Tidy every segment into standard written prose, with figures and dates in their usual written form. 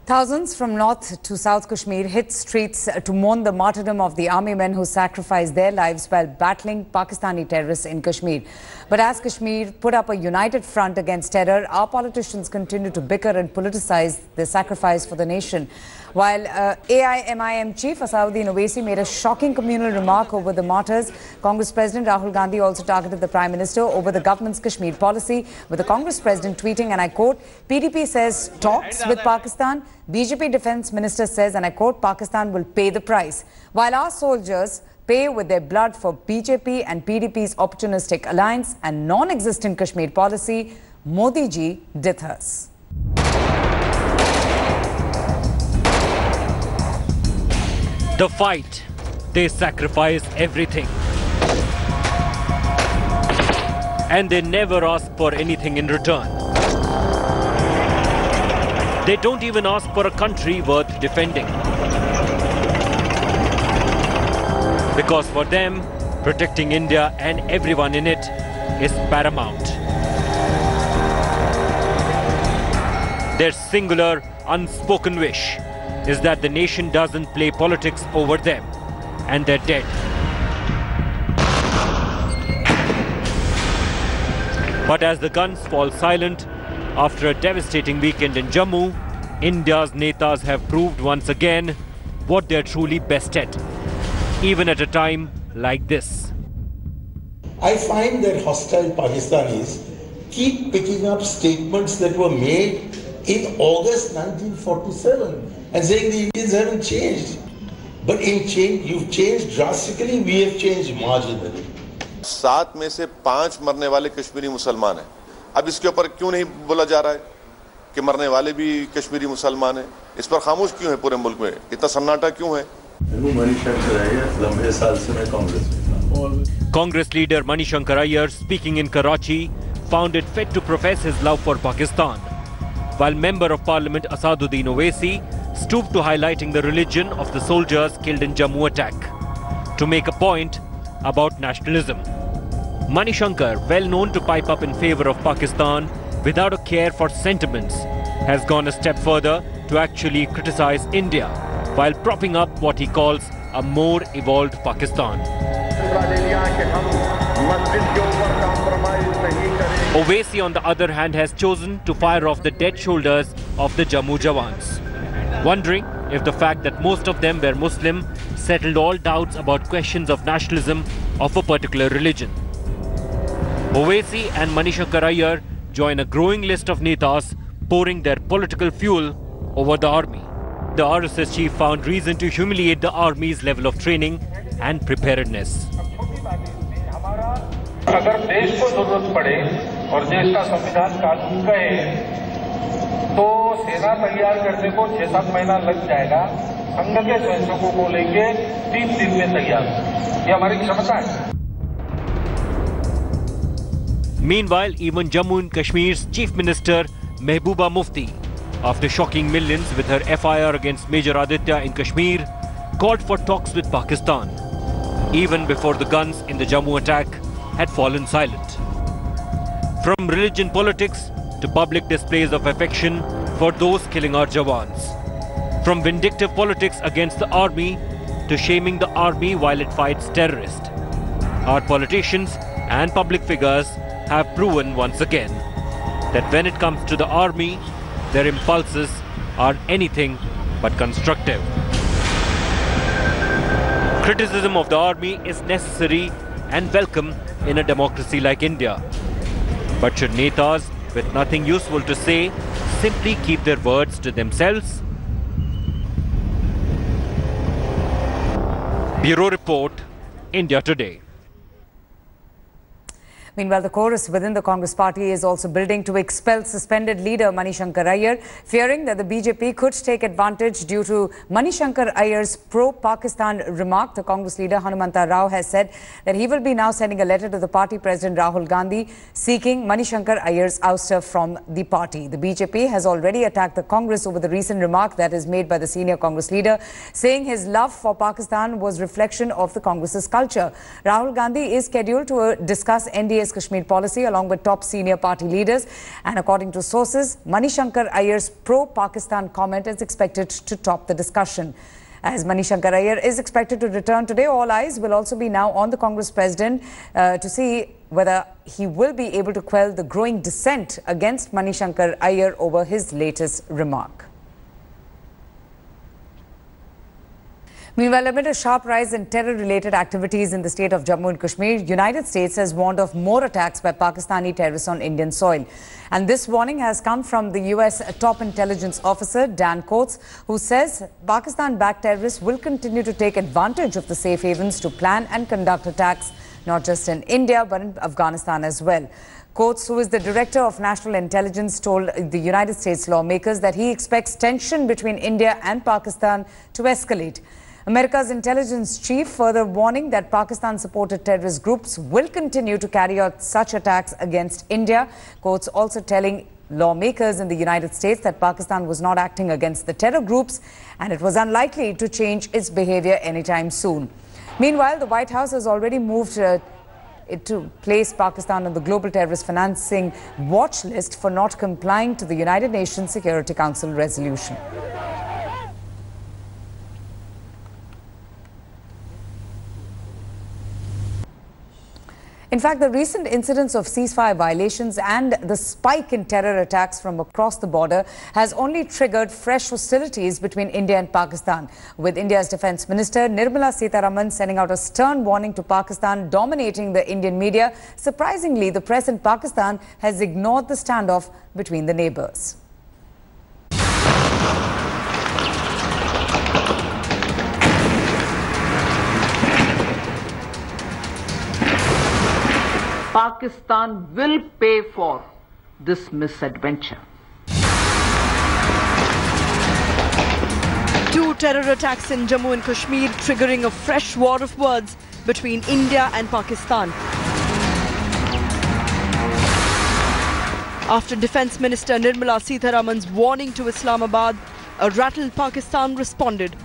Thousands from North to South Kashmir hit streets to mourn the martyrdom of the army men who sacrificed their lives while battling Pakistani terrorists in Kashmir. But as Kashmir put up a united front against terror, our politicians continue to bicker and politicize their sacrifice for the nation. While AIMIM chief Asauddin Owaisi made a shocking communal remark over the martyrs, Congress President Rahul Gandhi also targeted the Prime Minister over the government's Kashmir policy, with the Congress President tweeting, and I quote, PDP says talks with Pakistan. BJP Defence Minister says, and I quote, Pakistan will pay the price. While our soldiers pay with their blood for BJP and PDP's opportunistic alliance and non-existent Kashmir policy, Modi ji dithas. The fight, they sacrifice everything. And they never ask for anything in return. They don't even ask for a country worth defending. Because for them, protecting India and everyone in it is paramount. Their singular, unspoken wish is that the nation doesn't play politics over them, and they're dead. But as the guns fall silent after a devastating weekend in Jammu, India's netas have proved once again what they're truly best at, even at a time like this. I find that hostile Pakistanis keep picking up statements that were made in August 1947 and saying the Indians haven't changed. But you've changed drastically, we have changed marginally. 7 में से 5 मरने वाले कश्मीरी मुसलमान हैं। अब इसके ऊपर क्यों नहीं बोला जा रहा है कि मरने वाले भी कश्मीरी मुसलमान हैं? इस पर खामोश क्यों है पूरे मुल्क में? इतना सन्नाटा क्यों है? Congress leader Shankar Aiyar, speaking in Karachi, found it fit to profess his love for Pakistan, while Member of Parliament Asauddin Owaisi stooped to highlighting the religion of the soldiers killed in Jammu attack, to make a point about nationalism. Shankar, well known to pipe up in favor of Pakistan without a care for sentiments, has gone a step further to actually criticize India, while propping up what he calls a more evolved Pakistan. Owaisi, on the other hand, has chosen to fire off the dead shoulders of the Jammu Jawans, wondering if the fact that most of them were Muslim settled all doubts about questions of nationalism of a particular religion. Owaisi and Shankar Aiyar join a growing list of netas pouring their political fuel over the army. The RSS chief found reason to humiliate the army's level of training and preparedness. अगर देश को जरूरत पड़े और देश का संविधान कानून कहे तो सेना तैयार करने को 6-7 महीना लग जाएगा। संघ के स्वयंसेवकों को लेके 3 दिन में तैयार, ये हमारी क्षमता है। Meanwhile, even Jammu and Kashmir's Chief Minister Mehbooba Mufti, after shocking millions with her FIR against Major Aditya in Kashmir, called for talks with Pakistan, even before the guns in the Jammu attack had fallen silent. From religion politics to public displays of affection for those killing our Jawans. From vindictive politics against the army to shaming the army while it fights terrorists. Our politicians and public figures have proven once again that when it comes to the army, their impulses are anything but constructive. Criticism of the army is necessary and welcome in a democracy like India. But should netas with nothing useful to say simply keep their words to themselves? Bureau Report, India Today. Meanwhile, the chorus within the Congress party is also building to expel suspended leader Shankar Aiyar, fearing that the BJP could take advantage due to Shankar Aiyar's pro-Pakistan remark. The Congress leader Hanumanta Rao has said that he will be now sending a letter to the party president Rahul Gandhi seeking Shankar Aiyar's ouster from the party. The BJP has already attacked the Congress over the recent remark that is made by the senior Congress leader, saying his love for Pakistan was reflection of the Congress's culture. Rahul Gandhi is scheduled to discuss NDA's India's Kashmir policy along with top senior party leaders. And according to sources, Shankar Aiyar's pro-Pakistan comment is expected to top the discussion. As Shankar Aiyar is expected to return today, all eyes will also be now on the Congress president to see whether he will be able to quell the growing dissent against Shankar Aiyar over his latest remark. Meanwhile, amid a sharp rise in terror-related activities in the state of Jammu and Kashmir, United States has warned of more attacks by Pakistani terrorists on Indian soil. And this warning has come from the US top intelligence officer, Dan Coats, who says Pakistan-backed terrorists will continue to take advantage of the safe havens to plan and conduct attacks, not just in India, but in Afghanistan as well. Coats, who is the director of national intelligence, told the United States lawmakers that he expects tension between India and Pakistan to escalate. America's intelligence chief further warning that Pakistan-supported terrorist groups will continue to carry out such attacks against India. Coats also telling lawmakers in the United States that Pakistan was not acting against the terror groups and it was unlikely to change its behavior anytime soon. Meanwhile, the White House has already moved to place Pakistan on the global terrorist financing watch list for not complying to the United Nations Security Council resolution. In fact, the recent incidents of ceasefire violations and the spike in terror attacks from across the border has only triggered fresh hostilities between India and Pakistan, with India's Defence Minister Nirmala Sitharaman sending out a stern warning to Pakistan dominating the Indian media. Surprisingly, the press in Pakistan has ignored the standoff between the neighbours. Pakistan will pay for this misadventure. Two terror attacks in Jammu and Kashmir triggering a fresh war of words between India and Pakistan. After Defence Minister Nirmala Sitharaman's warning to Islamabad, a rattled Pakistan responded.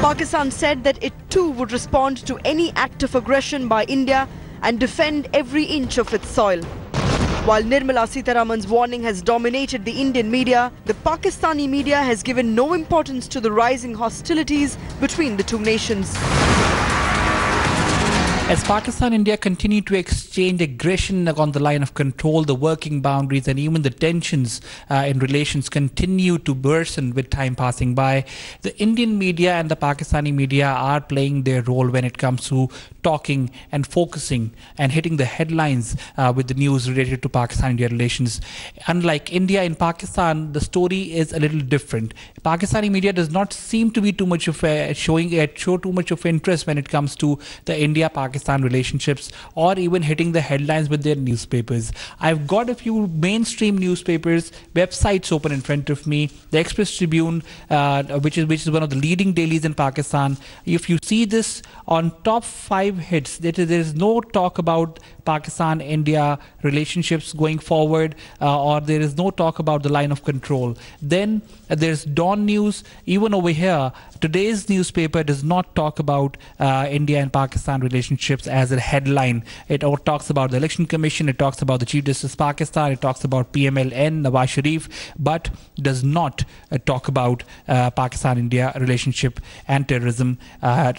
Pakistan said that it too would respond to any act of aggression by India and defend every inch of its soil. While Nirmala Sitharaman's warning has dominated the Indian media, the Pakistani media has given no importance to the rising hostilities between the two nations. As Pakistan and India continue to exchange aggression on the line of control, the working boundaries and even the tensions in relations continue to worsen with time passing by. The Indian media and the Pakistani media are playing their role when it comes to talking and focusing and hitting the headlines with the news related to Pakistan-India relations. Unlike India, in Pakistan, the story is a little different. Pakistani media does not seem to be too much of show too much of interest when it comes to the India-Pakistan relationships or even hitting the headlines with their newspapers. I've got a few mainstream newspapers, websites open in front of me. The Express Tribune, which is one of the leading dailies in Pakistan. If you see this on top 5 hits, there is no talk about Pakistan-India relationships going forward, or there is no talk about the line of control. Then there's Dawn News. Even over here, today's newspaper does not talk about India and Pakistan relationships as a headline. It talks about the Election Commission, it talks about the Chief Justice of Pakistan, it talks about PMLN, Nawaz Sharif, but does not talk about Pakistan-India relationship and terrorism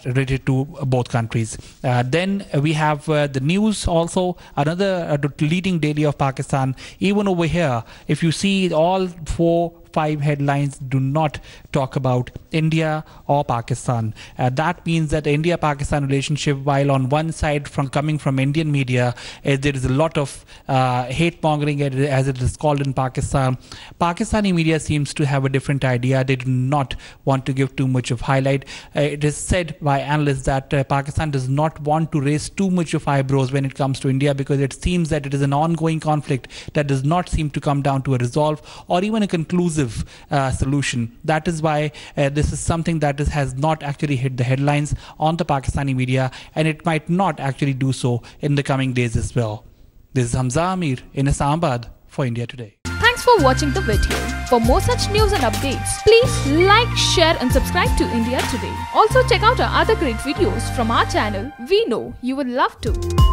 related to both countries. Then we have the news also, another leading daily of Pakistan. Even over here, if you see all 4-5 headlines do not talk about India or Pakistan. That means that the India-Pakistan relationship, while on one side coming from Indian media, there is a lot of hate mongering, as it is called in Pakistan. Pakistani media seems to have a different idea. They do not want to give too much of highlight. It is said by analysts that Pakistan does not want to raise too much of eyebrows when it comes to India, because it seems that it is an ongoing conflict that does not seem to come down to a resolve or even a conclusive solution. That is why this is something that has not actually hit the headlines on the Pakistani media, and it might not actually do so in the coming days as well. This is Hamza Amir in Islamabad for India Today. Thanks Thanks for watching the video. For more such news and updates, please like, share and subscribe to India Today. Also check out our other great videos from our channel. We know you will love to.